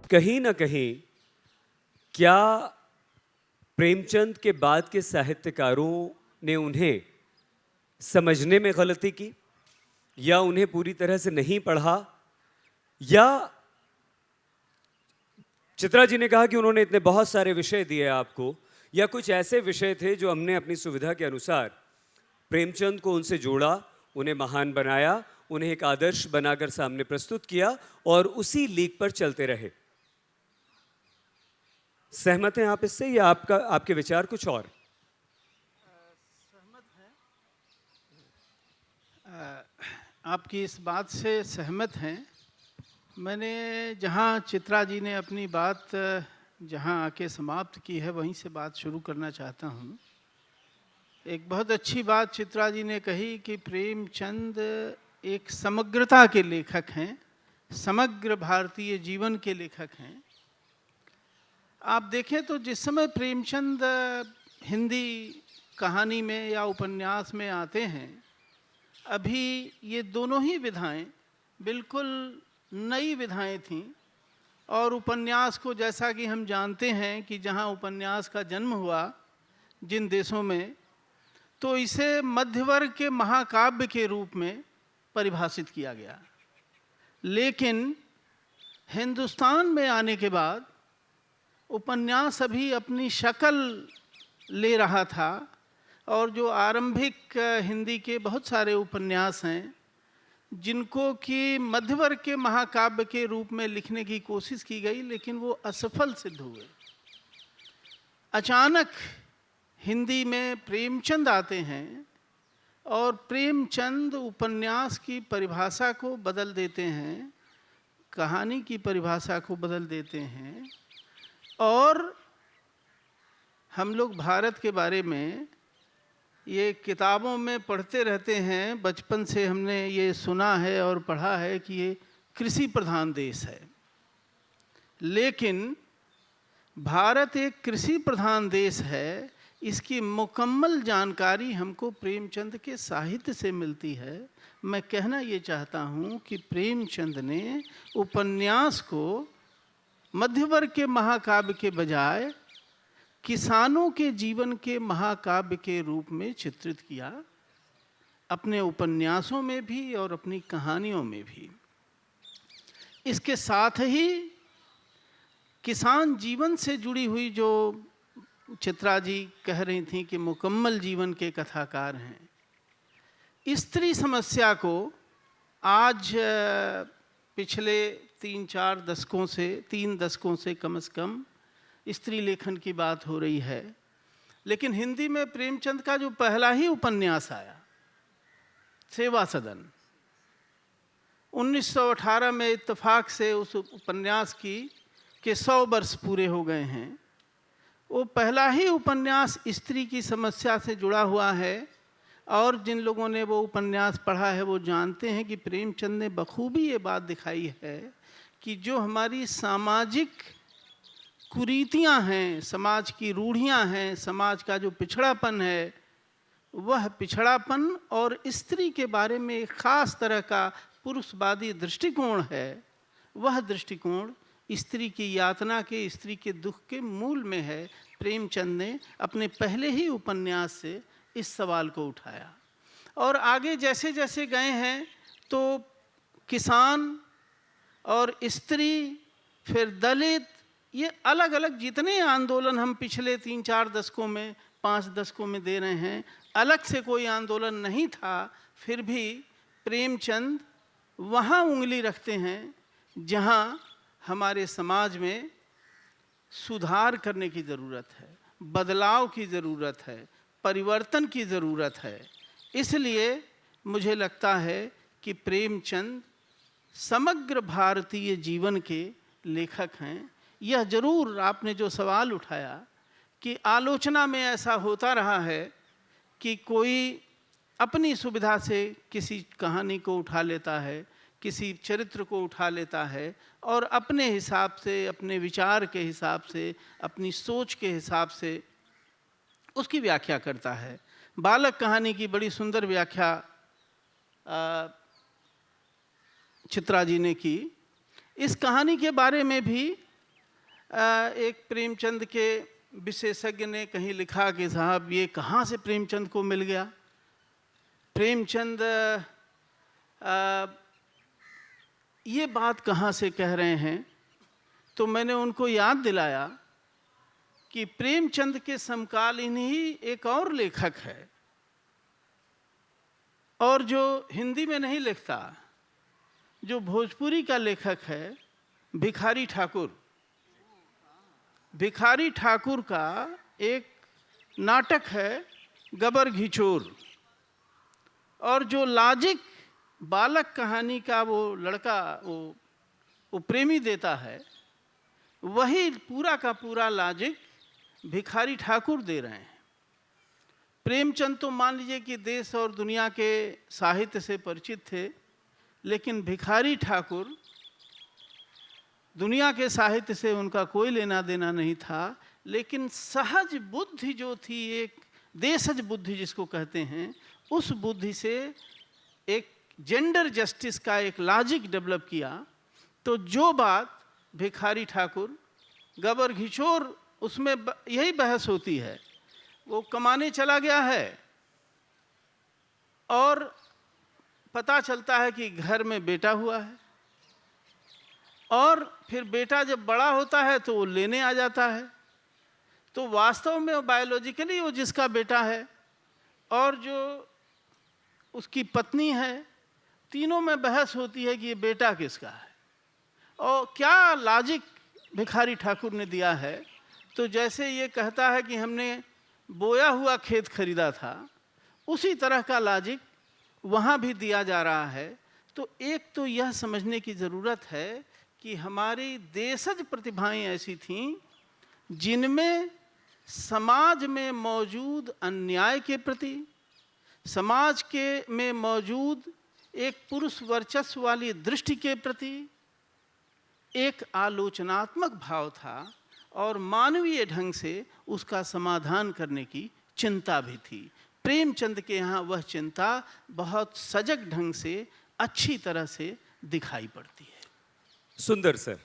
कहीं ना कहीं क्या प्रेमचंद के बाद के साहित्यकारों ने उन्हें समझने में गलती की, या उन्हें पूरी तरह से नहीं पढ़ा, या चित्रा जी ने कहा कि उन्होंने इतने बहुत सारे विषय दिए आपको, या कुछ ऐसे विषय थे जो हमने अपनी सुविधा के अनुसार प्रेमचंद को उनसे जोड़ा, उन्हें महान बनाया, उन्हें एक आदर्श बनाकर सामने प्रस्तुत किया और उसी लीक पर चलते रहे। सहमत हैं आप इससे, या आपके विचार कुछ और? सहमत हैं, आपकी इस बात से सहमत हैं। मैंने जहाँ चित्रा जी ने अपनी बात जहाँ आके समाप्त की है वहीं से बात शुरू करना चाहता हूँ। एक बहुत अच्छी बात चित्रा जी ने कही कि प्रेमचंद एक समग्रता के लेखक हैं, समग्र भारतीय जीवन के लेखक हैं। आप देखें तो जिस समय प्रेमचंद हिंदी कहानी में या उपन्यास में आते हैं, अभी ये दोनों ही विधाएं बिल्कुल नई विधाएं थीं। और उपन्यास को, जैसा कि हम जानते हैं कि जहां उपन्यास का जन्म हुआ जिन देशों में, तो इसे मध्यवर्ग के महाकाव्य के रूप में परिभाषित किया गया। लेकिन हिंदुस्तान में आने के बाद उपन्यास अभी अपनी शक्ल ले रहा था, और जो आरंभिक हिंदी के बहुत सारे उपन्यास हैं जिनको कि मध्यवर्ग के महाकाव्य के रूप में लिखने की कोशिश की गई, लेकिन वो असफल सिद्ध हुए। अचानक हिंदी में प्रेमचंद आते हैं और प्रेमचंद उपन्यास की परिभाषा को बदल देते हैं, कहानी की परिभाषा को बदल देते हैं। और हम लोग भारत के बारे में ये किताबों में पढ़ते रहते हैं, बचपन से हमने ये सुना है और पढ़ा है कि ये कृषि प्रधान देश है। लेकिन भारत एक कृषि प्रधान देश है, इसकी मुकम्मल जानकारी हमको प्रेमचंद के साहित्य से मिलती है। मैं कहना ये चाहता हूँ कि प्रेमचंद ने उपन्यास को मध्यवर्ग के महाकाव्य के बजाय किसानों के जीवन के महाकाव्य के रूप में चित्रित किया, अपने उपन्यासों में भी और अपनी कहानियों में भी। इसके साथ ही किसान जीवन से जुड़ी हुई, जो चित्रा जी कह रही थी कि मुकम्मल जीवन के कथाकार हैं, स्त्री समस्या को आज पिछले 3 दशकों से कम स्त्री लेखन की बात हो रही है। लेकिन हिंदी में प्रेमचंद का जो पहला ही उपन्यास आया, सेवा सदन, 1918 में इत्तेफाक से उस उपन्यास के 100 वर्ष पूरे हो गए हैं। वो पहला ही उपन्यास स्त्री की समस्या से जुड़ा हुआ है। और जिन लोगों ने वो उपन्यास पढ़ा है वो जानते हैं कि प्रेमचंद ने बखूबी ये बात दिखाई है कि जो हमारी सामाजिक कुरीतियां हैं, समाज की रूढ़ियां हैं, समाज का जो पिछड़ापन है, वह पिछड़ापन और स्त्री के बारे में एक ख़ास तरह का पुरुषवादी दृष्टिकोण है। वह दृष्टिकोण स्त्री की यातना के, स्त्री के दुख के मूल में है। प्रेमचंद ने अपने पहले ही उपन्यास से इस सवाल को उठाया। और आगे जैसे जैसे गए हैं तो किसान और स्त्री, फिर दलित, ये अलग अलग जितने आंदोलन हम पिछले 3-4 दशकों में, 5 दशकों में दे रहे हैं, अलग से कोई आंदोलन नहीं था। फिर भी प्रेमचंद वहाँ उंगली रखते हैं जहाँ हमारे समाज में सुधार करने की ज़रूरत है, बदलाव की ज़रूरत है, परिवर्तन की ज़रूरत है। इसलिए मुझे लगता है कि प्रेमचंद समग्र भारतीय जीवन के लेखक हैं। यह ज़रूर आपने जो सवाल उठाया कि आलोचना में ऐसा होता रहा है कि कोई अपनी सुविधा से किसी कहानी को उठा लेता है, किसी चरित्र को उठा लेता है और अपने हिसाब से, अपने विचार के हिसाब से, अपनी सोच के हिसाब से उसकी व्याख्या करता है। बालक कहानी की बड़ी सुंदर व्याख्या चित्रा जी ने की। इस कहानी के बारे में भी एक प्रेमचंद के विशेषज्ञ ने कहीं लिखा कि साहब ये कहाँ से प्रेमचंद को मिल गया। प्रेमचंद ये बात कहाँ से कह रहे हैं। तो मैंने उनको याद दिलाया कि प्रेमचंद के समकालीन ही एक और लेखक है, और जो हिंदी में नहीं लिखता, जो भोजपुरी का लेखक है, भिखारी ठाकुर। भिखारी ठाकुर का एक नाटक है गबर घिचोर, और जो लाजिक बालक कहानी का वो लड़का वो प्रेमी देता है, वही पूरा का पूरा लाजिक भिखारी ठाकुर दे रहे हैं। प्रेमचंद तो मान लीजिए कि देश और दुनिया के साहित्य से परिचित थे, लेकिन भिखारी ठाकुर दुनिया के साहित्य से उनका कोई लेना देना नहीं था, लेकिन सहज बुद्धि जो थी, एक देशज बुद्धि जिसको कहते हैं, उस बुद्धि से एक जेंडर जस्टिस का एक लॉजिक डेवलप किया। तो जो बात भिखारी ठाकुर गबर घिचोर, उसमें यही बहस होती है। वो कमाने चला गया है और पता चलता है कि घर में बेटा हुआ है, और फिर बेटा जब बड़ा होता है तो वो लेने आ जाता है। तो वास्तव में वो बायोलॉजिकली वो जिसका बेटा है और जो उसकी पत्नी है, तीनों में बहस होती है कि ये बेटा किसका है। और क्या लॉजिक भिखारी ठाकुर ने दिया है, तो जैसे ये कहता है कि हमने बोया हुआ खेत खरीदा था, उसी तरह का लॉजिक वहाँ भी दिया जा रहा है। तो एक तो यह समझने की ज़रूरत है कि हमारी देशज प्रतिभाएं ऐसी थीं जिनमें समाज में मौजूद अन्याय के प्रति, समाज के में मौजूद एक पुरुष वर्चस्व वाली दृष्टि के प्रति एक आलोचनात्मक भाव था, और मानवीय ढंग से उसका समाधान करने की चिंता भी थी। प्रेमचंद के यहाँ वह चिंता बहुत सजग ढंग से, अच्छी तरह से दिखाई पड़ती है। सुंदर सर।